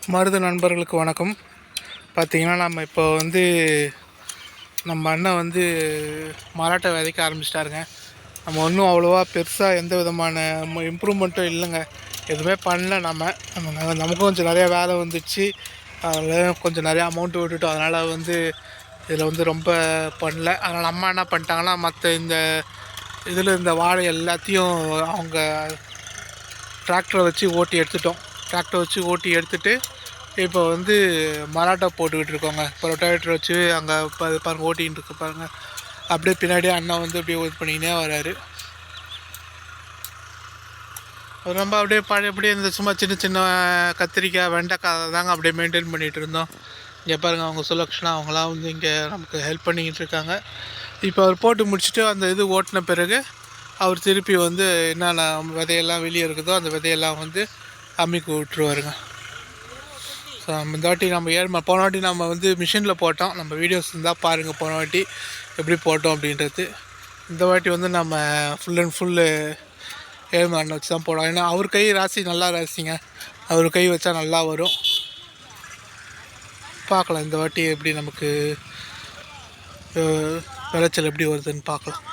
மருது நண்பர்களுக்கு வணக்கம். பார்த்திங்கன்னா நம்ம இப்போ நம்ம அண்ணன் மராட்டை விதைக்க ஆரம்பிச்சிட்டாருங்க. நம்ம ஒன்றும் அவ்வளோவா பெருசாக எந்த விதமான இம்ப்ரூவ்மெண்ட்டும் இல்லைங்க, எதுவுமே பண்ணல. நமக்கும் கொஞ்சம் நிறையா வேலை வந்துச்சு, அதில் கொஞ்சம் நிறையா அமௌண்ட்டு விட்டுட்டோம். அதனால் இதில் ரொம்ப பண்ணல. அதனால் அம்மா என்ன பண்ணிட்டாங்கன்னா, மற்ற இதில் இந்த வாழை எல்லாத்தையும் அவங்க டிராக்டரை வச்சு ஓட்டி எடுத்துகிட்டு இப்போ மராட்டா போட்டுக்கிட்டு இருக்கோங்க. இப்போ ரொட்டாவேட்டர் வச்சு அங்கே பாருங்கள் ஓட்டிகிட்டு இருக்கு பாருங்கள். அப்படியே பின்னாடியே அண்ணா அப்படியே இது பண்ணிக்கினே வராரு. நம்ம அப்படியே பழையபடியே இந்த சும்மா சின்ன சின்ன கத்திரிக்காய், வெண்டைக்காய் தாங்க அப்படியே மெயின்டைன் பண்ணிகிட்டு இருந்தோம். இங்கே பாருங்கள், அவங்க சுலக்ஷனா அவங்களாம் இங்கே நமக்கு ஹெல்ப் பண்ணிக்கிட்டு இருக்காங்க. இப்போ அவர் போட்டு முடிச்சுட்டு அந்த இது ஓட்டின பிறகு அவர் திருப்பி என்னென்ன விதையெல்லாம் வெளியே இருக்குதோ அந்த விதையெல்லாம் அம்மிக்கு விட்டுருவாருங்க. ஸோ இந்த வாட்டி நம்ம போன வாட்டி நம்ம மிஷினில் போட்டோம். நம்ம வீடியோஸ் இருந்தால் பாருங்கள், போன வாட்டி எப்படி போட்டோம் அப்படின்றது. இந்த வாட்டி நம்ம ஃபுல் அண்ட் ஃபுல்லு ஏழ்மண்ணை வச்சு தான் போடுவோம். ஏன்னா அவர் கை ராசி நல்லா ராசிங்க, அவர் கை வச்சா நல்லா வரும். பார்க்கலாம் இந்த வாட்டி எப்படி நமக்கு விளைச்சல் எப்படி வருதுன்னு பார்க்கலாம்.